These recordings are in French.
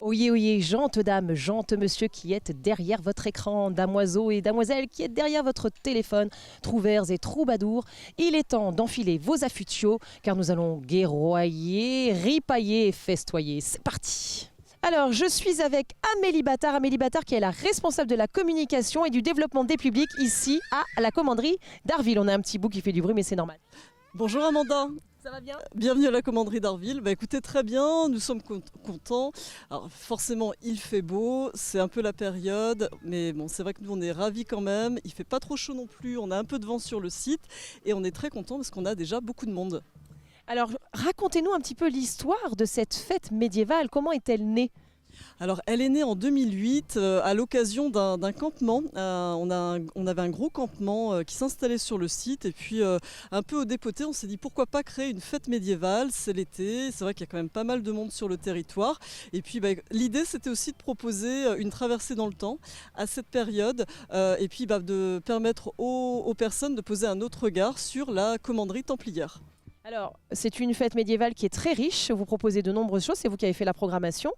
Oyez, oyez, gentes dames, gentes monsieur qui êtes derrière votre écran, damoiseaux et damoiselles qui êtes derrière votre téléphone, trouvères et troubadours, il est temps d'enfiler vos affûtiaux car nous allons guerroyer, ripailler et festoyer. C'est parti! Alors, je suis avec Amélie Battard qui est la responsable de la communication et du développement des publics ici à la commanderie d'Arville. On a un petit bout qui fait du bruit mais c'est normal. Bonjour Amanda. Ça va bien? Bienvenue à la commanderie d'Arville. Écoutez, très bien, nous sommes contents. Alors forcément, il fait beau, c'est un peu la période, mais bon, c'est vrai que nous on est ravis quand même. Il fait pas trop chaud non plus, on a un peu de vent sur le site et on est très contents parce qu'on a déjà beaucoup de monde. Alors, racontez-nous un petit peu l'histoire de cette fête médiévale. Comment est-elle née? Alors, elle est née en 2008 à l'occasion d'un campement. On avait un gros campement qui s'installait sur le site et puis un peu au dépoté, on s'est dit pourquoi pas créer une fête médiévale, c'est l'été, c'est vrai qu'il y a quand même pas mal de monde sur le territoire. Et puis l'idée c'était aussi de proposer une traversée dans le temps à cette période et puis de permettre aux personnes de poser un autre regard sur la commanderie templière. Alors, c'est une fête médiévale qui est très riche. Vous proposez de nombreuses choses, c'est vous qui avez fait la programmation.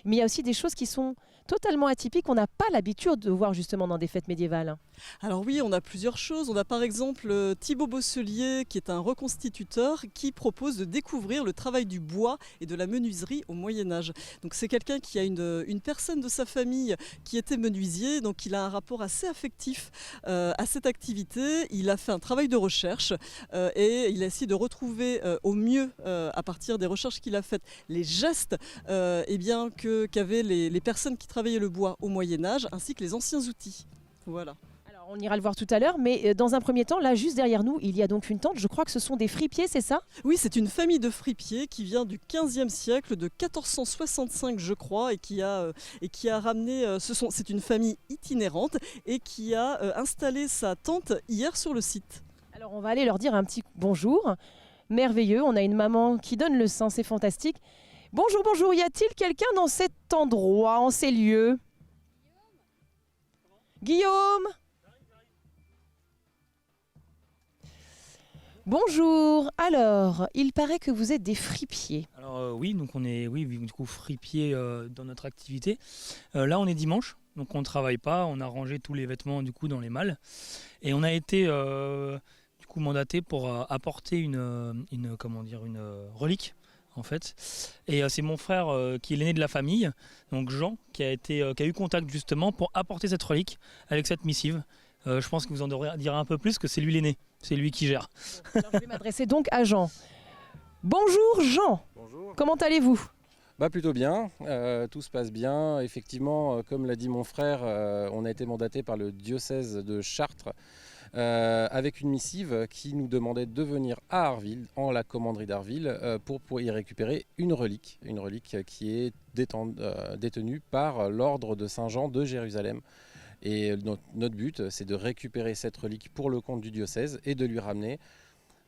Mais il y a aussi des choses qui sont totalement atypiques, qu'on n'a pas l'habitude de voir justement dans des fêtes médiévales. Alors oui, on a plusieurs choses. On a par exemple Thibaut Bosselier, qui est un reconstituteur, qui propose de découvrir le travail du bois et de la menuiserie au Moyen-Âge. Donc c'est quelqu'un qui a une personne de sa famille qui était menuisier, donc il a un rapport assez affectif à cette activité. Il a fait un travail de recherche et il a essayé de retrouver au mieux, à partir des recherches qu'il a faites, les gestes qu'avaient les personnes qui travaillaient le bois au Moyen-Âge, ainsi que les anciens outils. Voilà. Alors, on ira le voir tout à l'heure, mais dans un premier temps, là, juste derrière nous, il y a donc une tente. Je crois que ce sont des fripiers, c'est ça? Oui, c'est une famille de fripiers qui vient du 15e siècle, de 1465 je crois, et qui a ramené, c'est une famille itinérante, et qui a installé sa tente hier sur le site. Alors, on va aller leur dire un petit bonjour. Merveilleux, on a une maman qui donne le sein, c'est fantastique. Bonjour, bonjour, y a-t-il quelqu'un dans cet endroit, en ces lieux? Guillaume. Bonjour, alors, il paraît que vous êtes des fripiers. Alors oui, donc on est du coup fripiers dans notre activité. Là on est dimanche, donc on ne travaille pas, on a rangé tous les vêtements du coup dans les malles. Et on a été du coup mandaté pour apporter une relique en fait. Et c'est mon frère qui est l'aîné de la famille, donc Jean, qui a eu contact justement pour apporter cette relique avec cette missive. Je pense que vous en direz un peu plus que c'est lui l'aîné, c'est lui qui gère. Alors, je vais m'adresser donc à Jean. Bonjour Jean. Bonjour. Comment allez-vous? Plutôt bien, tout se passe bien. Effectivement, comme l'a dit mon frère, on a été mandaté par le diocèse de Chartres avec une missive qui nous demandait de venir à Arville, en la commanderie d'Arville, pour y récupérer une relique qui est détenue par l'ordre de Saint-Jean de Jérusalem. Et notre but, c'est de récupérer cette relique pour le compte du diocèse et de lui ramener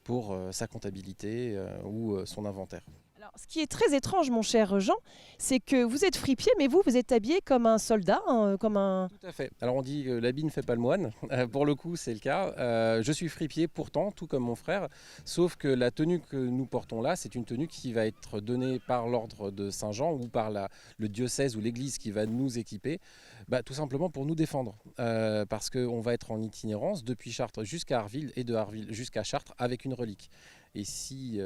pour sa comptabilité ou son inventaire. Alors, ce qui est très étrange, mon cher Jean, c'est que vous êtes fripier, mais vous êtes habillé comme un soldat, comme un... Tout à fait. Alors on dit que l'habit ne fait pas le moine. Pour le coup, c'est le cas. Je suis fripier pourtant, tout comme mon frère, sauf que la tenue que nous portons là, c'est une tenue qui va être donnée par l'ordre de Saint-Jean ou par le diocèse ou l'église qui va nous équiper, tout simplement pour nous défendre. Parce qu'on va être en itinérance depuis Chartres jusqu'à Arville et de Arville jusqu'à Chartres avec une relique. Et si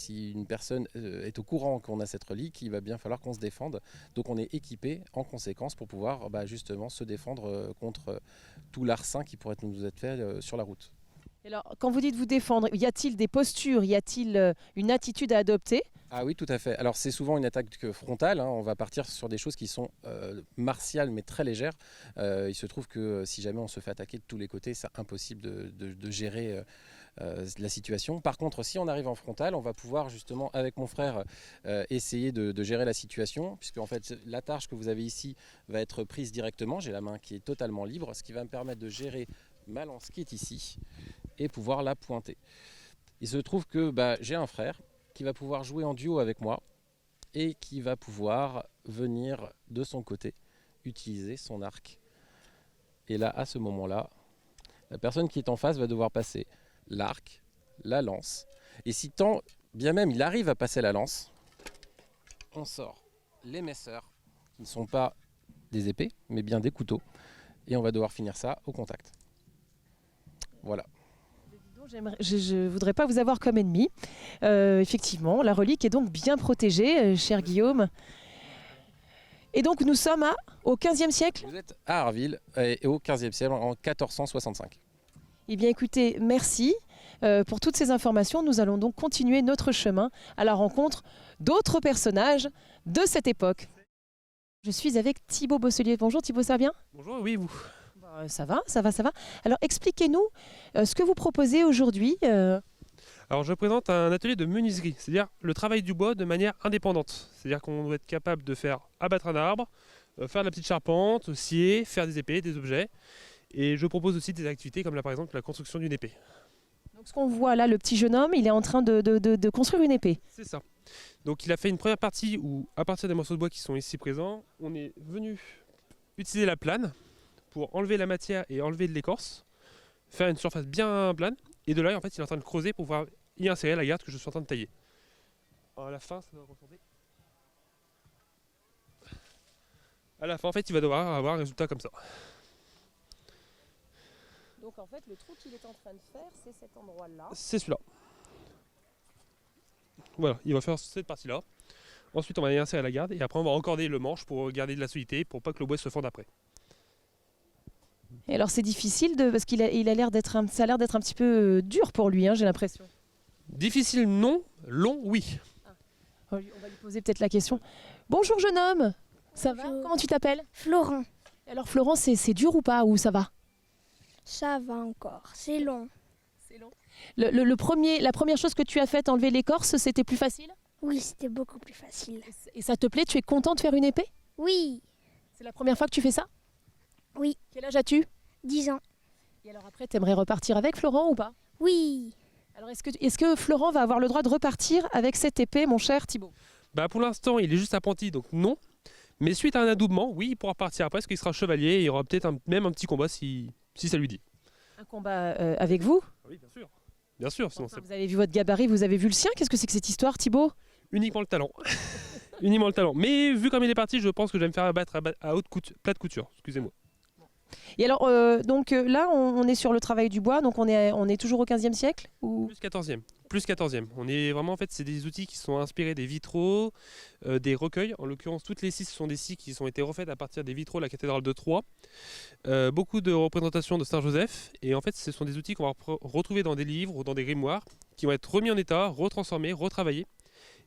une personne est au courant qu'on a cette relique, il va bien falloir qu'on se défende. Donc on est équipé en conséquence pour pouvoir justement se défendre contre tout larcin qui pourrait nous être fait sur la route. Alors, quand vous dites vous défendre, y a-t-il des postures, y a-t-il une attitude à adopter? Ah oui, tout à fait. Alors c'est souvent une attaque frontale, On va partir sur des choses qui sont martiales mais très légères. Il se trouve que si jamais on se fait attaquer de tous les côtés, c'est impossible de gérer la situation. Par contre, si on arrive en frontal, on va pouvoir justement avec mon frère essayer de gérer la situation, puisque en fait la tâche que vous avez ici va être prise directement. J'ai la main qui est totalement libre, ce qui va me permettre de gérer ma lance qui est ici et pouvoir la pointer. Il se trouve que j'ai un frère qui va pouvoir jouer en duo avec moi et qui va pouvoir venir de son côté utiliser son arc. Et là, à ce moment-là, la personne qui est en face va devoir passer l'arc, la lance. Et si tant bien même il arrive à passer la lance, on sort l'émesseur qui ne sont pas des épées, mais bien des couteaux. Et on va devoir finir ça au contact. Voilà. Je ne voudrais pas vous avoir comme ennemi. Effectivement, la relique est donc bien protégée, cher Guillaume. Et donc nous sommes au XVe siècle. Vous êtes à Arville et au XVe siècle, en 1465. Eh bien écoutez, merci pour toutes ces informations. Nous allons donc continuer notre chemin à la rencontre d'autres personnages de cette époque. Je suis avec Thibaut Bosselier. Bonjour Thibaut, ça va bien? Bonjour, oui, vous. Ça va. Alors expliquez-nous ce que vous proposez aujourd'hui. Alors je présente un atelier de menuiserie, c'est-à-dire le travail du bois de manière indépendante. C'est-à-dire qu'on doit être capable de faire abattre un arbre, faire de la petite charpente, scier, faire des épées, des objets. Et je propose aussi des activités comme là par exemple la construction d'une épée. Donc ce qu'on voit là, le petit jeune homme, il est en train de construire une épée. C'est ça. Donc il a fait une première partie où à partir des morceaux de bois qui sont ici présents, on est venu utiliser la plane pour enlever la matière et enlever de l'écorce, faire une surface bien plane. Et de là, en fait, il est en train de creuser pour pouvoir y insérer la garde que je suis en train de tailler. Alors, à la fin, ça va ressembler. À la fin, en fait, il va devoir avoir un résultat comme ça. Donc en fait, le trou qu'il est en train de faire, c'est cet endroit-là. C'est celui-là. Voilà, il va faire cette partie-là. Ensuite, on va y insérer la garde et après, on va encorder le manche pour garder de la solidité, pour pas que le bois se fonde après. Et alors c'est difficile parce qu'il a l'air ça a l'air d'être un petit peu dur pour lui, hein, j'ai l'impression. Difficile, non. Long, oui. On va lui poser peut-être la question. Bonjour jeune homme, ça va? Bonjour. Comment tu t'appelles? Florent, Alors Florent, c'est dur ou pas, ou ça va? ça va encore, c'est long. C'est long. La première chose que tu as faite, enlever l'écorce, c'était plus facile? Oui, c'était beaucoup plus facile. Et ça te plaît? Tu es content de faire une épée? Oui, C'est la première fois que tu fais ça? Oui. Quel âge as-tu? 10 ans. Et alors après, t'aimerais repartir avec Florent ou pas? Oui, Alors est-ce que Florent va avoir le droit de repartir avec cette épée, mon cher Thibaut? Bah, pour l'instant, il est juste apprenti, donc non. Mais suite à un adoubement, oui, il pourra partir après, parce qu'il sera chevalier et il y aura peut-être même un petit combat si ça lui dit. Un combat avec vous? Oui, bien sûr. Bien sûr, sinon c'est Vous avez vu votre gabarit, vous avez vu le sien. Qu'est-ce que c'est que cette histoire, Thibaut? uniquement le talent. Uniquement le talent. Mais vu comme il est parti, je pense que je vais me faire abattre à plate couture. Excusez-moi. Et alors, là, on est sur le travail du bois, donc on est toujours au XVe siècle ou... Plus 14e. Plus 14e. On est vraiment, en fait, c'est des outils qui sont inspirés des vitraux, des recueils. En l'occurrence, toutes les scies sont des scies qui ont été refaites à partir des vitraux de la cathédrale de Troyes. Beaucoup de représentations de Saint-Joseph. Et en fait, ce sont des outils qu'on va retrouver dans des livres ou dans des grimoires qui vont être remis en état, retransformés, retravaillés.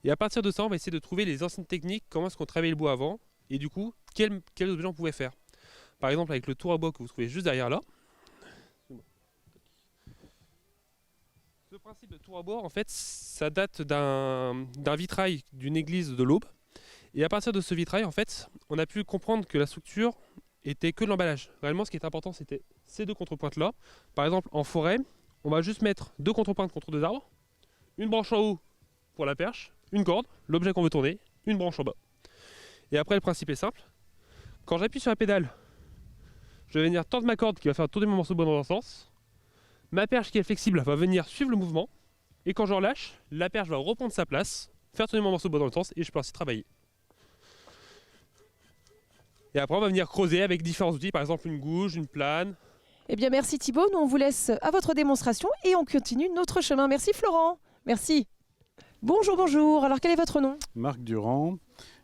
Et à partir de ça, on va essayer de trouver les anciennes techniques, comment est-ce qu'on travaillait le bois avant, et du coup, quels objets on pouvait faire. Par exemple, avec le tour à bois que vous trouvez juste derrière là. Ce principe de tour à bois, en fait, ça date d'un vitrail d'une église de l'Aube. Et à partir de ce vitrail, en fait, on a pu comprendre que la structure était que de l'emballage. Réellement, ce qui est important, c'était ces deux contrepointes-là. Par exemple, en forêt, on va juste mettre deux contrepointes contre deux arbres, une branche en haut pour la perche, une corde, l'objet qu'on veut tourner, une branche en bas. Et après, le principe est simple. Quand j'appuie sur la pédale, je vais venir tendre ma corde qui va faire tourner mon morceau de bois dans un sens. Ma perche qui est flexible va venir suivre le mouvement. Et quand je relâche, la perche va reprendre sa place, faire tourner mon morceau de bois dans le sens et je peux ainsi travailler. Et après, on va venir creuser avec différents outils, par exemple une gouge, une plane. Eh bien, merci Thibaut. Nous, on vous laisse à votre démonstration et on continue notre chemin. Merci Florent. Merci. Bonjour, bonjour. Alors, quel est votre nom? Marc Durand,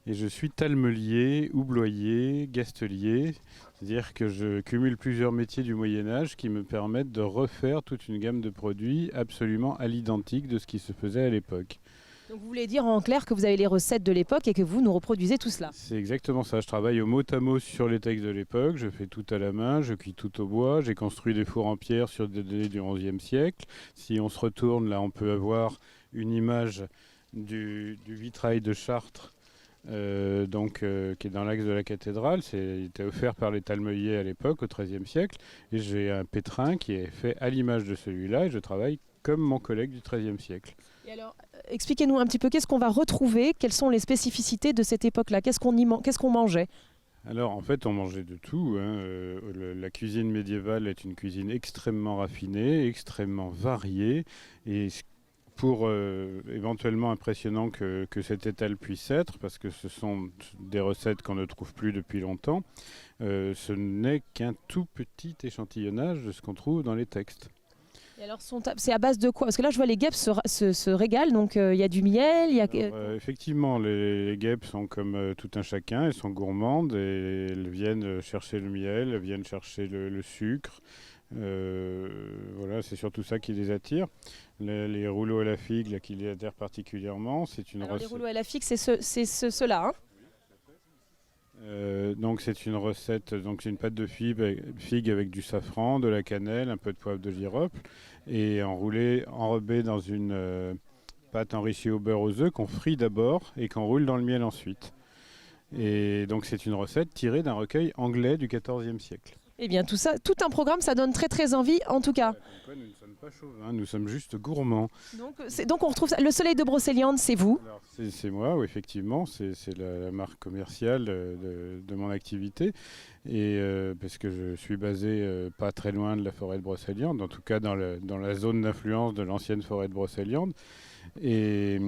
et je suis talmelier, houblonnier, gastelier, c'est-à-dire que je cumule plusieurs métiers du Moyen-Âge qui me permettent de refaire toute une gamme de produits absolument à l'identique de ce qui se faisait à l'époque. Donc, vous voulez dire en clair que vous avez les recettes de l'époque et que vous nous reproduisez tout cela? C'est exactement ça, je travaille au mot à mot sur les textes de l'époque, je fais tout à la main, je cuis tout au bois, j'ai construit des fours en pierre sur des données du XIe siècle. Si on se retourne, là on peut avoir une image du vitrail de Chartres, qui est dans l'axe de la cathédrale. Il était offert par les talmeliers à l'époque, au XIIIe siècle. Et j'ai un pétrin qui est fait à l'image de celui-là et je travaille comme mon collègue du XIIIe siècle. Et alors, expliquez-nous un petit peu, qu'est-ce qu'on va retrouver? Quelles sont les spécificités de cette époque-là? Qu'est-ce qu'on mangeait? Alors en fait on mangeait de tout, hein. La cuisine médiévale est une cuisine extrêmement raffinée, extrêmement variée et pour éventuellement impressionnant que cet étal puisse être, parce que ce sont des recettes qu'on ne trouve plus depuis longtemps, ce n'est qu'un tout petit échantillonnage de ce qu'on trouve dans les textes. Et alors, c'est à base de quoi? Parce que là, je vois les guêpes se régalent, donc il y a du miel, il y a... Alors, effectivement, les guêpes sont comme tout un chacun, elles sont gourmandes et elles viennent chercher le miel, elles viennent chercher le sucre. Voilà, c'est surtout ça qui les attire. Les rouleaux à la figue, là, qui les attirent particulièrement, c'est une Alors, les recette. rouleaux à la figue, c'est ceux-là, hein. Donc c'est une recette, donc c'est une pâte de figue avec du safran, de la cannelle, un peu de poivre de girofle et enrobé dans une pâte enrichie au beurre aux œufs qu'on frit d'abord et qu'on roule dans le miel ensuite. Et donc c'est une recette tirée d'un recueil anglais du XIVe siècle. Eh bien, tout ça, tout un programme, ça donne très très envie, en tout cas. Nous ne sommes pas chauvins, nous sommes juste gourmands. Donc on retrouve ça. Le soleil de Brocéliande, c'est vous. Alors, c'est moi, oui, effectivement, c'est la marque commerciale de mon activité. Et parce que je suis basé pas très loin de la forêt de Brocéliande, en tout cas dans la zone d'influence de l'ancienne forêt de Brocéliande. Et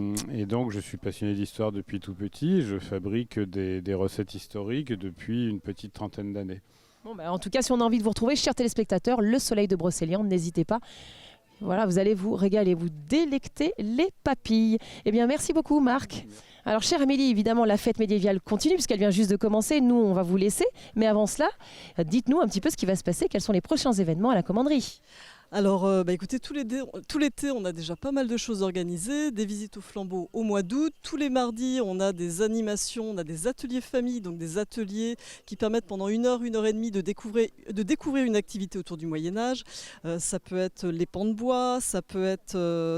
donc je suis passionné d'histoire depuis tout petit. Je fabrique des recettes historiques depuis une petite trentaine d'années. Bon, en tout cas, si on a envie de vous retrouver, chers téléspectateurs, le soleil de Brocéliande, n'hésitez pas. Voilà, vous allez vous régaler, vous délecter les papilles. Eh bien, merci beaucoup, Marc. Alors, chère Amélie, évidemment, la fête médiévale continue puisqu'elle vient juste de commencer. Nous, on va vous laisser. Mais avant cela, dites-nous un petit peu ce qui va se passer. Quels sont les prochains événements à la commanderie? Alors, écoutez, tout l'été, on a déjà pas mal de choses organisées, des visites au flambeau au mois d'août. Tous les mardis, on a des animations, on a des ateliers famille, donc des ateliers qui permettent pendant 1 heure, 1 heure et demie de découvrir une activité autour du Moyen-Âge. Ça peut être les pans de bois, ça peut être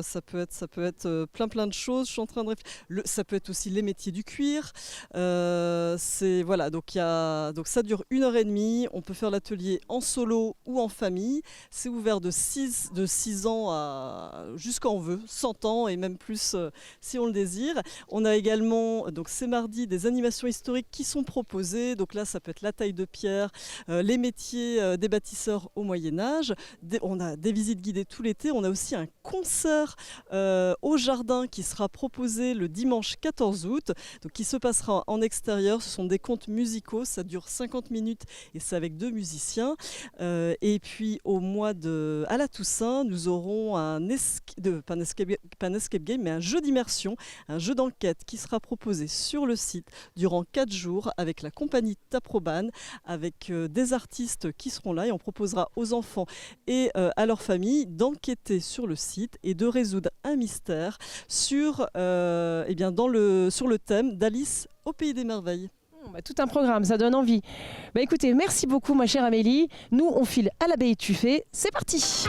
plein de choses. Je suis en train de réfléchir. Ça peut être aussi les métiers du cuir. Voilà, donc ça dure 1 heure et demie. On peut faire l'atelier en solo ou en famille. C'est ouvert de 6 ans jusqu'à on veut, 100 ans et même plus si on le désire. On a également, donc c'est mardi, des animations historiques qui sont proposées. Donc là, ça peut être la taille de pierre, les métiers des bâtisseurs au Moyen-Âge. On a des visites guidées tout l'été. On a aussi un concert au jardin qui sera proposé le dimanche 14 août, donc qui se passera en extérieur. Ce sont des contes musicaux, ça dure 50 minutes et c'est avec 2 musiciens. Et puis à la Toussaint, nous aurons pas un escape game, mais un jeu d'immersion, un jeu d'enquête qui sera proposé sur le site durant 4 jours avec la compagnie Taproban, avec des artistes qui seront là et on proposera aux enfants et à leur famille d'enquêter sur le site et de résoudre un mystère sur le thème d'Alice au Pays des Merveilles. Tout un programme, ça donne envie. Écoutez, merci beaucoup ma chère Amélie. Nous, on file à l'abbaye de Tuffet. C'est parti!